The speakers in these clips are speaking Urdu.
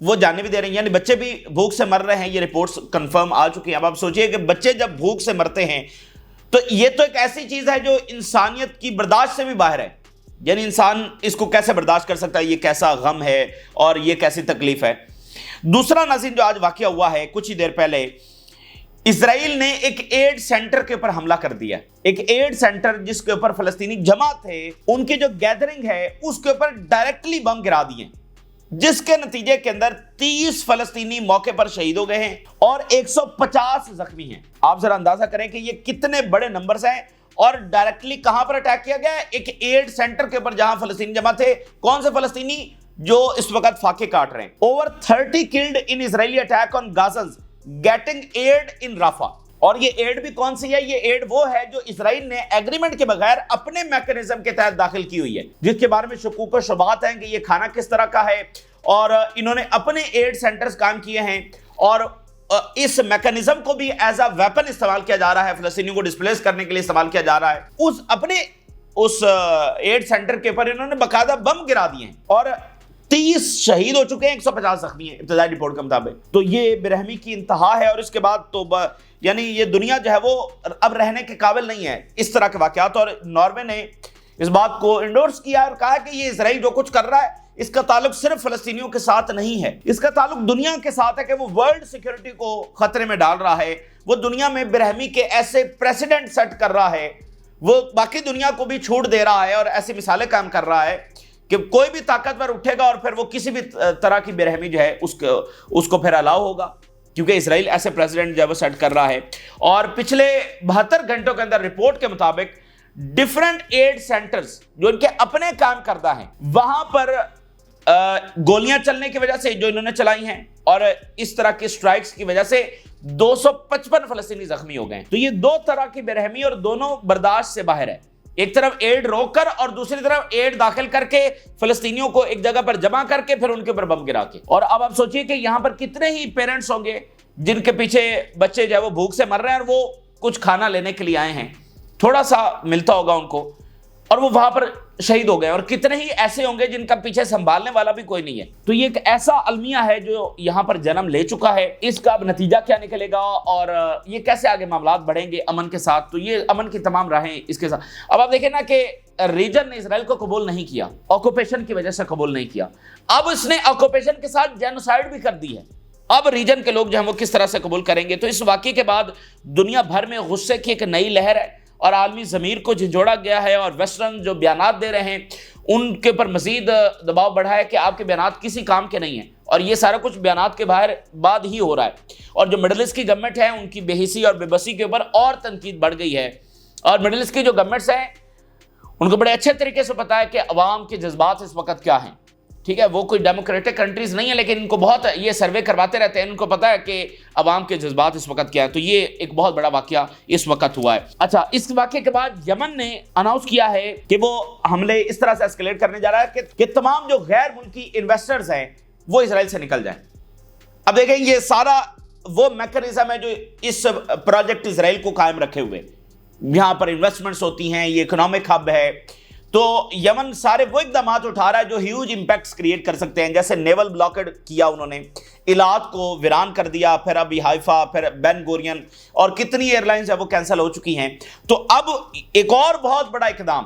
وہ جانے بھی دے رہے ہیں، یعنی بچے بھی بھوک سے مر رہے ہیں، یہ رپورٹس کنفرم آ چکی ہیں۔ اب آپ سوچئے کہ بچے جب بھوک سے مرتے ہیں تو یہ تو ایک ایسی چیز ہے جو انسانیت کی برداشت سے بھی باہر ہے، یعنی انسان اس کو کیسے برداشت کر سکتا ہے، یہ کیسا غم ہے اور یہ کیسی تکلیف ہے۔ دوسرا ناظرین جو آج واقعہ ہوا ہے کچھ ہی دیر پہلے، اسرائیل نے ایک ایڈ سینٹر کے اوپر حملہ کر دیا، ایک ایڈ سینٹر جس کے اوپر فلسطینی جمع تھے، ان کی جو گیدرنگ ہے اس کے اوپر ڈائریکٹلی بم گرا دیے، جس کے نتیجے کے اندر 30 فلسطینی موقع پر شہید ہو گئے ہیں اور 150 زخمی ہیں۔ آپ ذرا اندازہ کریں کہ یہ کتنے بڑے نمبرز ہیں، اور ڈائریکٹلی کہاں پر اٹیک کیا گیا ہے؟ ایک ایڈ سینٹر کے اوپر جہاں فلسطینی جمع تھے۔ کون سے فلسطینی؟ جو اس وقت فاقے کاٹ رہے ہیں۔ Over 30 killed in Israeli attack on Gazans getting aid in Rafah۔ اور یہ ایڈ بھی کون سی ہے؟ یہ ایڈ وہ ہے جو اسرائیل نے ایگریمنٹ کے بغیر اپنے میکنزم کے تحت داخل کی ہوئی ہے، جس کے بارے میں شکوک و شبہات ہیں کہ یہ کھانا کس طرح کا ہے، اور انہوں نے اپنے ایڈ سینٹرز کام کیے ہیں، اور اس میکنزم کو بھی ایز اے ویپن استعمال کیا جا رہا ہے، فلسطینیوں کو ڈسپلیس کرنے کے لیے استعمال کیا جا رہا ہے۔ اس ایڈ سینٹر کے اوپر انہوں نے باقاعدہ بم گرا دیے ہیں، اور 30 شہید ہو چکے ہیں، 150 زخمی ہیں ابتدائی رپورٹ کے مطابق۔ تو یہ برہمی کی انتہا ہے، اور اس کے بعد تو یعنی یہ دنیا جو ہے وہ اب رہنے کے قابل نہیں ہے اس طرح کے واقعات۔ اور ناروے نے اس بات کو انڈورس کیا اور کہا کہ یہ اسرائیل جو کچھ کر رہا ہے اس کا تعلق صرف فلسطینیوں کے ساتھ نہیں ہے، اس کا تعلق دنیا کے ساتھ ہے کہ وہ ورلڈ سیکیورٹی کو خطرے میں ڈال رہا ہے، وہ دنیا میں برہمی کے ایسے پریسیڈنٹ سیٹ کر رہا ہے، وہ باقی دنیا کو بھی چھوٹ دے رہا ہے اور ایسی مثالیں قائم کر رہا ہے کہ کوئی بھی طاقتور اٹھے گا اور پھر وہ کسی بھی طرح کی برہمی جو ہے اس کو پھر الاؤ ہوگا، کیونکہ اسرائیل ایسے پریزیڈنٹ جو ہے وہ سیٹ کر رہا ہے۔ اور پچھلے 72 گھنٹوں کے اندر رپورٹ کے مطابق ڈیفرنٹ ایڈ سینٹرز جو ان کے اپنے کام کردہ ہیں، وہاں پر گولیاں چلنے کی وجہ سے جو انہوں نے چلائی ہیں اور اس طرح کی سٹرائکس کی وجہ سے 255 فلسطینی زخمی ہو گئے ہیں۔ تو یہ دو طرح کی برہمی اور دونوں برداشت سے باہر ہے، ایک طرف ایڈ روک کر اور دوسری طرف ایڈ داخل کر کے فلسطینیوں کو ایک جگہ پر جمع کر کے پھر ان کے اوپر بم گرا کے۔ اور اب آپ سوچئے کہ یہاں پر کتنے ہی پیرنٹس ہوں گے جن کے پیچھے بچے جو ہے وہ بھوک سے مر رہے ہیں اور وہ کچھ کھانا لینے کے لیے آئے ہیں، تھوڑا سا ملتا ہوگا ان کو، اور وہ وہاں پر شہید ہو گئے، اور کتنے ہی ایسے ہوں گے جن کا پیچھے سنبھالنے والا بھی کوئی نہیں ہے۔ تو یہ ایک ایسا المیہ ہے جو یہاں پر جنم لے چکا ہے، اس کا اب نتیجہ کیا نکلے گا اور یہ کیسے آگے معاملات بڑھیں گے امن کے ساتھ، تو یہ امن کی تمام راہیں اس کے ساتھ۔ اب آپ دیکھیں نا کہ ریجن نے اسرائیل کو قبول نہیں کیا، آکوپیشن کی وجہ سے قبول نہیں کیا، اب اس نے آکوپیشن کے ساتھ جینوسائیڈ بھی کر دی ہے، اب ریجن کے لوگ جو ہیں وہ کس طرح سے قبول کریں گے۔ تو اس واقعے کے بعد دنیا بھر میں غصے کی ایک نئی لہر ہے، اور عالمی ضمیر کو جھنجھوڑا گیا ہے، اور ویسٹرن جو بیانات دے رہے ہیں ان کے اوپر مزید دباؤ بڑھا ہے کہ آپ کے بیانات کسی کام کے نہیں ہیں، اور یہ سارا کچھ بیانات کے بعد ہی ہو رہا ہے۔ اور جو مڈل ایسٹ کی گورنمنٹ ہے ان کی بے حسی اور بے بسی کے اوپر اور تنقید بڑھ گئی ہے، اور مڈل ایسٹ کی جو گورنمنٹس ہیں ان کو بڑے اچھے طریقے سے پتا ہے کہ عوام کے جذبات اس وقت کیا ہیں، ٹھیک ہے، وہ کوئی ڈیموکریٹک کنٹریز نہیں ہے، لیکن ان کو بہت یہ سروے کرواتے رہتے ہیں، ان کو پتا ہے کہ عوام کے جذبات اس وقت کیا ہے۔ تو یہ ایک بہت بڑا واقعہ اس وقت ہوا ہے۔ اچھا، اس واقعے کے بعد یمن نے اناؤنس کیا ہے کہ وہ حملے اس طرح سے اسکیلیٹ کرنے جا رہا ہے کہ تمام جو غیر ملکی انویسٹرز ہیں وہ اسرائیل سے نکل جائیں۔ اب دیکھیں یہ سارا وہ میکنزم ہے جو اس پروجیکٹ اسرائیل کو قائم رکھے ہوئے، یہاں پر انویسٹمنٹس ہوتی ہیں، یہ اکنامک ہب ہے۔ تو یمن سارے وہ اقدامات اٹھا رہا ہے جو ہیوج امپیکٹس کریٹ کر سکتے ہیں، جیسے نیول بلاکڈ کیا انہوں نے، ایلات کو ویران کر دیا، پھر ابھی حائفہ، پھر بین گورین، اور کتنی ایئر لائنز ہیں وہ کینسل ہو چکی ہیں۔ تو اب ایک اور بہت بڑا اقدام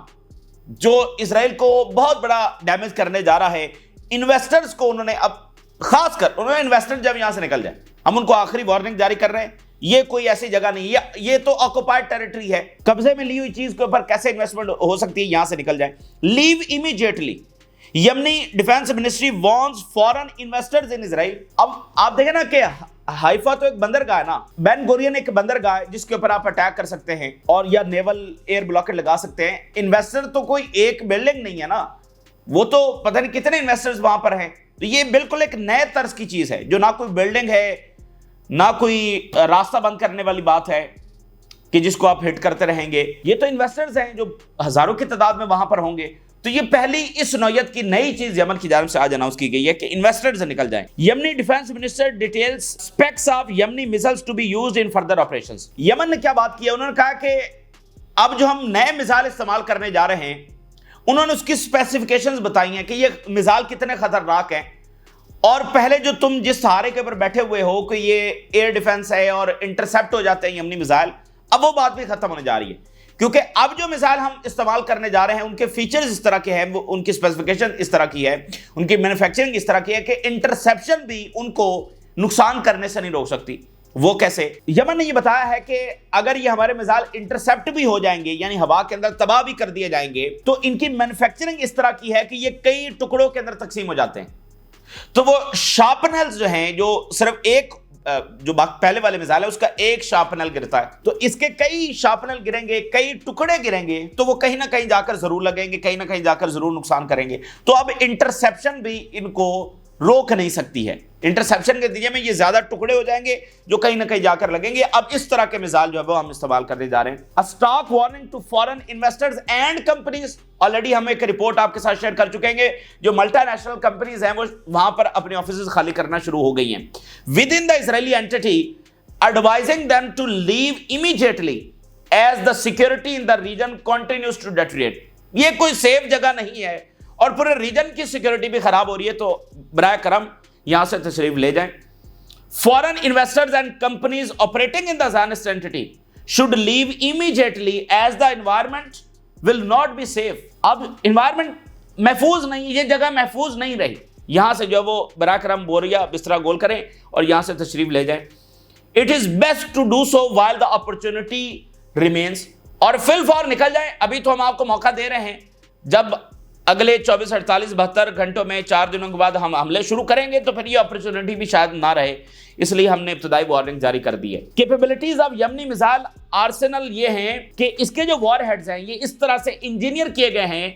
جو اسرائیل کو بہت بڑا ڈیمیج کرنے جا رہا ہے، انویسٹرز کو انہوں نے اب خاص کر انہوں نے انویسٹر جب یہاں سے نکل جائیں، ہم ان کو آخری وارننگ جاری کر رہے ہیں، یہ کوئی ایسی جگہ نہیں ہے، یہ تو آکوپائڈ ٹیریٹری ہے، قبضے میں لی ہوئی چیز کے اوپر کیسے انویسٹمنٹ ہو سکتی ہے، یہاں سے نکل جائیں۔ لیو امیڈیٹلی، یمنی ڈیفنس منسٹری وارنز فارن انویسٹرز ان اسرائیل۔ اب آپ دیکھیں نا کہ حائفہ تو ایک بندرگاہ ہے نا، بین گورین ایک بندرگاہ ہے جس کے اوپر آپ اٹیک کر سکتے ہیں اور یا نیول ایئر بلاکٹ لگا سکتے ہیں۔ انویسٹر تو کوئی ایک بلڈنگ نہیں ہے نا، وہ تو پتہ نہیں کتنے انویسٹرز وہاں پر ہیں۔ تو یہ بالکل ایک نئے طرز کی چیز ہے جو نہ کوئی بلڈنگ ہے، نہ کوئی راستہ بند کرنے والی بات ہے کہ جس کو آپ ہٹ کرتے رہیں گے۔ یہ تو انویسٹرز ہیں جو ہزاروں کی تعداد میں وہاں پر ہوں گے۔ تو یہ پہلی اس نوعیت کی نئی چیز یمن کی جانب سے آج اناؤنس کی گئی ہے کہ انویسٹرز نکل جائیں۔ یمنی defence minister details specs of یمنی missiles to be used in further operations. یمن نے کیا بات کی ہے؟ انہوں نے کہا کہ اب جو ہم نئے میزائل استعمال کرنے جا رہے ہیں، انہوں نے اس کی اسپیسیفیکیشنز بتائی ہیں کہ یہ میزائل کتنے خطرناک ہیں، اور پہلے جو تم جس سہارے کے اوپر بیٹھے ہوئے ہو کہ یہ ایئر ڈیفنس ہے اور انٹرسپٹ ہو جاتے ہیں یمنی میزائل، اب وہ بات بھی ختم ہونے جا رہی ہے، کیونکہ اب جو میزائل ہم استعمال کرنے جا رہے ہیں ان کے فیچرز اس طرح کے ہیں، ان کی اسپیسیفکیشن اس طرح کی ہے، ان کی مینوفیکچرنگ اس طرح کی ہے کہ انٹرسیپشن بھی ان کو نقصان کرنے سے نہیں روک سکتی۔ وہ کیسے؟ یمن نے یہ بتایا ہے کہ اگر یہ ہمارے میزائل انٹرسپٹ بھی ہو جائیں گے، یعنی ہوا کے اندر تباہ بھی کر دیے جائیں گے، تو ان کی مینوفیکچرنگ اس طرح کی ہے کہ یہ کئی ٹکڑوں کے اندر تقسیم ہو جاتے ہیں۔ تو وہ شارپنلز جو ہیں، جو صرف ایک جو پہلے والے میزائل ہے اس کا ایک شارپنل گرتا ہے، تو اس کے کئی شارپنل گریں گے، کئی ٹکڑے گریں گے، تو وہ کہیں نہ کہیں جا کر ضرور لگیں گے، کہیں نہ کہیں جا کر ضرور نقصان کریں گے۔ تو اب انٹرسیپشن بھی ان کو روک نہیں سکتی ہے۔ انٹرسیپشن کے نتیجے میں یہ زیادہ ٹکڑے ہو جائیں گے جو کہیں نہ کہیں جا کر لگیں گے۔ اب اس طرح کے میزائل جو ہے وہ ہم استعمال کرنے جا رہے ہیں۔ Stock warning to foreign investors and companies, already ہم ایک رپورٹ آپ کے ساتھ شیئر کر چکے ہیں، جو ملٹی نیشنل کمپنیز ہیں وہ وہاں پر اپنے آفیسز خالی کرنا شروع ہو گئی ہیں۔ Within the Israeli entity advising them to leave immediately as the security in the region continues to deteriorate۔ یہ کوئی سیف جگہ نہیں ہے اور پورے ریجن کی سیکیورٹی بھی خراب ہو رہی ہے، تو برائے کرم یہاں سے تشریف لے جائیں۔ Foreign investors and companies operating in the Zionist entity should leave immediately as the environment will not be safe۔ اب environment محفوظ نہیں، یہ جگہ محفوظ نہیں رہی، یہاں سے جو وہ برائے کرم بوریا بسترا گول کریں اور یہاں سے تشریف لے جائیں۔ It is best to do so while the opportunity remains، اور فی الفور نکل جائیں۔ ابھی تو ہم آپ کو موقع دے رہے ہیں، جب اگلے 24 48 72 گھنٹوں میں 4 دنوں کے بعد ہم حملے شروع کریں گے تو پھر یہ اپرچونٹی بھی شاید نہ رہے، اس لیے ہم نے ابتدائی وارننگ جاری کر دی ہے۔ کیپیبلٹیز آف یمنی میزائل آرسنل یہ ہیں کہ اس کے جو وار ہیڈز ہیں یہ اس طرح سے انجینئر کیے گئے ہیں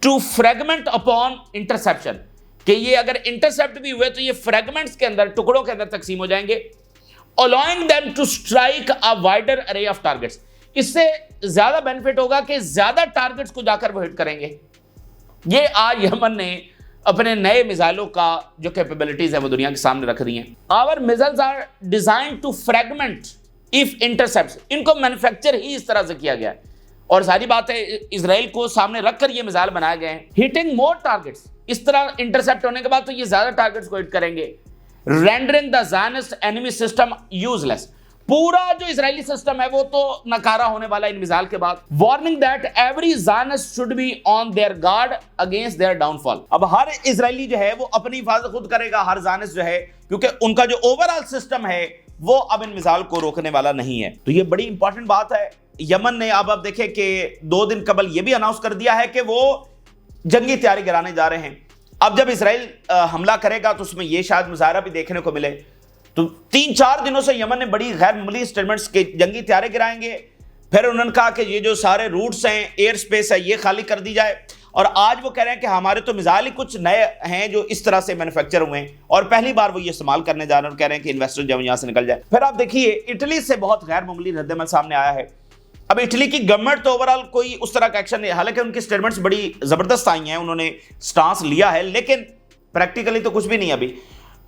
ٹو فریگمنٹ اپون انٹرسیپشن، کہ یہ اگر انٹرسیپٹ بھی ہوئے تو یہ فریگمنٹس کے اندر، ٹکڑوں کے اندر تقسیم ہو جائیں گے۔ allowing them to strike a wider array of targets، اس سے زیادہ بینیفٹ ہوگا کہ زیادہ ٹارگٹس کو جا کر وہ ہٹ کریں گے۔ یہ آج یمن نے اپنے نئے میزائلوں کا جو کیپیبلٹیز ہیں وہ دنیا کے سامنے رکھ دی ہیں۔ our missiles are designed to fragment if intercepts، ان کو مینوفیکچر ہی اس طرح سے کیا گیا ہے، اور ساری بات ہے اسرائیل کو سامنے رکھ کر یہ میزائل بنائے گئے ہیں۔ hitting more targets، اس طرح انٹرسیپٹ ہونے کے بعد تو یہ زیادہ ٹارگٹس کو ہٹ کریں گے۔ rendering the Zionist enemy system useless، پورا جو اسرائیلی سسٹم ہے وہ تو ناکارہ ہونے والا ان میزائل کے بعد۔ warning that every Zionist should be on their guard against their downfall، اب ہر اسرائیلی جو ہے وہ اپنی حفاظت خود کرے گا، ہر زائنسٹ جو ہے، کیونکہ ان کا جو اوورآل سسٹم ہے وہ اب ان میزائل کو روکنے والا نہیں ہے۔ تو یہ بڑی امپورٹنٹ بات ہے۔ یمن نے اب دیکھیں کہ 2 دن قبل یہ بھی اناؤنس کر دیا ہے کہ وہ جنگی تیاری گرانے جا رہے ہیں۔ اب جب اسرائیل حملہ کرے گا تو اس میں یہ شاید مظاہرہ بھی دیکھنے کو ملے۔ تو 3-4 دنوں سے یمن نے بڑی غیر معمولی اسٹیٹمنٹس کے جنگی تیاری گرائیں گے۔ پھر انہوں نے کہا کہ یہ جو سارے روٹس ہیں، ایئر سپیس ہے، یہ خالی کر دی جائے، اور آج وہ کہہ رہے ہیں کہ ہمارے تو میزائل ہی کچھ نئے ہیں جو اس طرح سے مینوفیکچر ہوئے ہیں اور پہلی بار وہ یہ استعمال کرنے جا رہے ہیں، اور کہہ رہے ہیں کہ انویسٹر جو یہاں سے نکل جائے۔ پھر آپ دیکھیے اٹلی سے بہت غیر معمولی رد عمل سامنے آیا ہے۔ اب اٹلی کی گورنمنٹ تو اوورآل کوئی اس طرح کا ایکشن نہیں، حالانکہ ان کی اسٹیٹمنٹس بڑی زبردست آئی ہیں، انہوں نے سٹانس لیا ہے، لیکن پریکٹیکلی تو کچھ بھی نہیں ابھی۔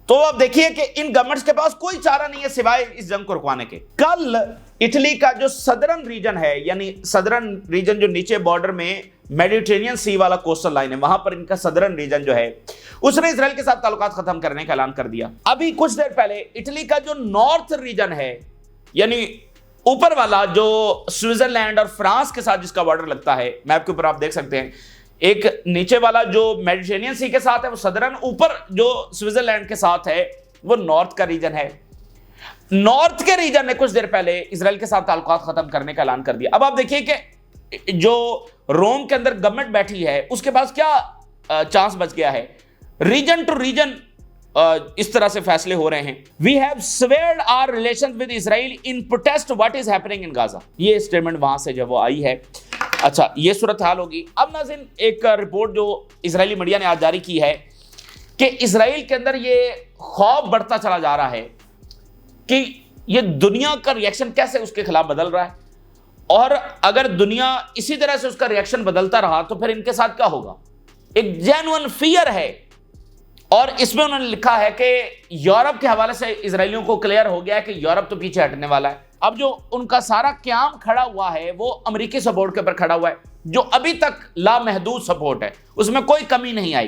تو اب دیکھیے کہ ان گورنمنٹس کے پاس کوئی چارہ نہیں ہے سوائے اس جنگ کو رکوانے کے۔ کل اٹلی کا جو سدرن ریجن ہے، یعنی سدرن ریجن جو نیچے بارڈر میں میڈیٹرینین سی والا کوسٹل لائن ہے، وہاں پر ان کا سدرن ریجن جو ہے اس نے اسرائیل کے ساتھ تعلقات ختم کرنے کا اعلان کر دیا۔ ابھی کچھ دیر پہلے اٹلی کا جو نارتھ ریجن ہے، یعنی اوپر والا جو سوئٹزرلینڈ اور فرانس کے ساتھ جس کا بارڈر لگتا ہے، میپ کے اوپر آپ دیکھ سکتے ہیں، ایک نیچے والا جو میڈیٹرینین سی کے ساتھ ہے وہ سدرن، اوپر جو سوئٹزرلینڈ کے ساتھ ہے وہ نارتھ کا ریجن ہے۔ نارتھ کے ریجن نے کچھ دیر پہلے اسرائیل کے ساتھ تعلقات ختم کرنے کا اعلان کر دیا۔ اب آپ دیکھیے کہ جو روم کے اندر گورنمنٹ بیٹھی ہے اس کے پاس کیا چانس بچ گیا ہے۔ ریجن ٹو ریجن اس طرح سے فیصلے ہو رہے ہیں۔ We have severed our relations with Israel in protest what is happening in Gaza، یہ سٹیٹمنٹ وہاں سے جب وہ آئی ہے۔ اچھا، یہ صورتحال ہوگی۔ اب ناظرین ایک رپورٹ جو اسرائیلی میڈیا نے آج جاری کی ہے کہ اسرائیل کے اندر یہ خوف بڑھتا چلا جا رہا ہے کہ یہ دنیا کا ریئیکشن کیسے اس کے خلاف بدل رہا ہے، اور اگر دنیا اسی طرح سے اس کا ریئیکشن بدلتا رہا تو پھر ان کے ساتھ کیا ہوگا۔ ایک جینوئن فیئر ہے، اور اس میں انہوں نے لکھا ہے کہ یورپ کے حوالے سے اسرائیلیوں کو کلیئر ہو گیا ہے کہ یورپ تو پیچھے ہٹنے والا ہے۔ اب جو ان کا سارا قیام کھڑا ہوا ہے وہ امریکی سپورٹ کے اوپر کھڑا ہوا ہے، جو ابھی تک لامحدود سپورٹ ہے، اس میں کوئی کمی نہیں آئی۔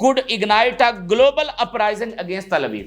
could ignite a global uprising against Tel Aviv।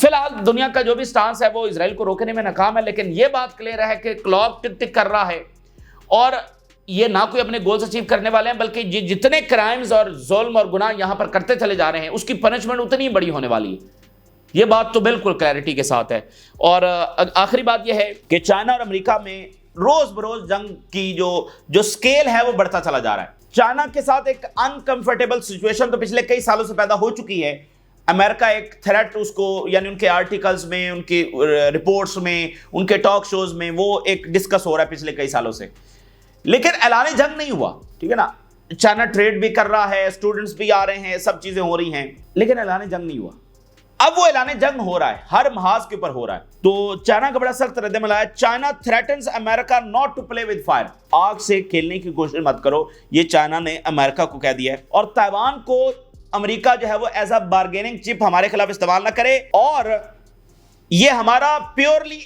فی الحال دنیا کا جو بھی سٹانس ہے وہ اسرائیل کو روکنے میں ناکام ہے، لیکن یہ بات کلیئر ہے کہ کلاک ٹک ٹک کر رہا ہے، اور یہ نہ کوئی اپنے گولز اچیو کرنے والے ہیں، بلکہ جتنے کرائمز اور ظلم اور گناہ یہاں پر کرتے چلے جا رہے ہیں اس کی پنشمنٹ اتنی بڑی ہونے والی ہے. یہ بات تو بالکل کلیئرٹی کے ساتھ ہے. اور آخری بات یہ ہے کہ چائنا اور امریکہ میں روز بروز جنگ کی جو سکیل ہے وہ بڑھتا چلا جا رہا ہے. چائنا کے ساتھ ایک انکمفرٹیبل سچویشن تو پچھلے کئی سالوں سے پیدا ہو چکی ہے. امریکہ ایک تھریٹ اس کو، یعنی ان کے آرٹیکلز میں، ان کی رپورٹس میں، ان کے ٹاک شوز میں وہ ایک ڈسکس ہو رہا ہے پچھلے کئی سالوں سے، لیکن اعلان جنگ نہیں ہوا. ٹھیک ہے نا، چائنا ٹریڈ بھی کر رہا ہے، اسٹوڈنٹس بھی آ رہے ہیں، سب چیزیں ہو رہی ہیں، لیکن اعلان جنگ نہیں ہوا. اب وہ اعلان جنگ ہو رہا ہے، ہر محاذ کے اوپر ہو رہا ہے. تو چائنا کا بڑا سخت رد عمل ہے. چائنا تھریٹنز امریکہ not to play with fire. آگ سے کھیلنے کی کوشش مت کرو، یہ چائنا نے امریکہ کو کہہ دیا ہے. اور تائیوان کو امریکہ جو ہے وہ ایز اے بارگیننگ چپ ہمارے خلاف استعمال نہ کرے، اور یہ ہمارا پیورلی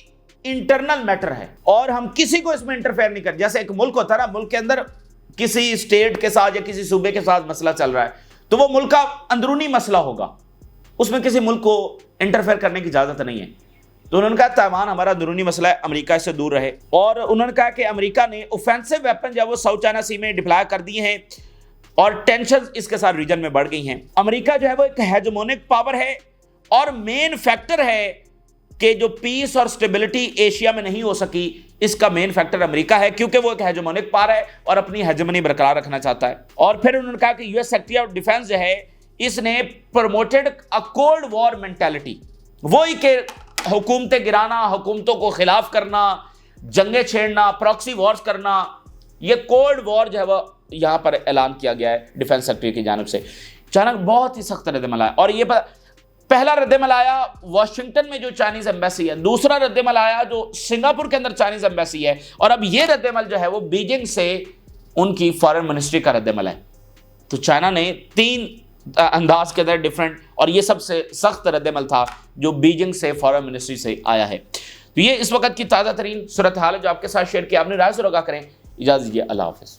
انٹرنل میٹر ہے اور ہم کسی کو اس میں انٹرفیئر نہیں کرتے. جیسے ایک ملک ہوتا ہے نا، ملک کے اندر کسی اسٹیٹ کے ساتھ یا کسی صوبے کے ساتھ مسئلہ چل رہا ہے تو وہ ملک کا اندرونی مسئلہ ہوگا، اس میں کسی ملک کو انٹرفیئر کرنے کی اجازت نہیں ہے. تو انہوں نے کہا تائیوان ہمارا اندرونی مسئلہ ہے، امریکہ اس سے دور رہے. اور انہوں نے کہا کہ امریکہ نے اوفینسو ویپن جو ہے وہ ساؤتھ چائنا سی میں ڈپلائے کر دیے ہیں اور ٹینشن اس کے ساتھ ریجن میں بڑھ گئی ہیں. امریکہ جو ہے وہ ایک ہیجمونک پاور ہے اور مین فیکٹر ہے کہ جو پیس اور سٹیبلٹی ایشیا میں نہیں ہو سکی، اس کا مین فیکٹر امریکہ ہے، کیونکہ وہ ایک ہیجمونک پاور ہے اور اپنی ہیجمنی برقرار رکھنا چاہتا ہے. اور پھر انہوں نے کہا کہ U S secretary of defence جو ہے اس نے promoted a cold war mentality, وہی کہ حکومتیں گرانا، حکومتوں کو خلاف کرنا، جنگیں چھیڑنا، پراکسی وارز کرنا، یہ کولڈ وار جو ہے وہ یہاں پر اعلان کیا گیا ہے ڈیفنس سیکٹری کی جانب سے. چائنا بہت ہی سخت رد عمل آیا، اور یہ پہلا رد عمل آیا واشنگٹن میں جو چائنیز ایمبیسی ہے، دوسرا رد عمل آیا جو سنگاپور کے اندر چائنیز ایمبیسی ہے، اور اب یہ رد عمل جو ہے وہ بیجنگ سے ان کی فارن منسٹری کا رد عمل ہے. تو چائنا نے 3 انداز کے اندر ڈیفرنٹ، اور یہ سب سے سخت رد عمل تھا جو بیجنگ سے فارن منسٹری سے آیا ہے. تو یہ اس وقت کی تازہ ترین صورتحال ہے جو آپ کے ساتھ شیئر کیا. آپ نے رائے ضرور آگاہ کریں. اجازت دیجیے، اللہ حافظ.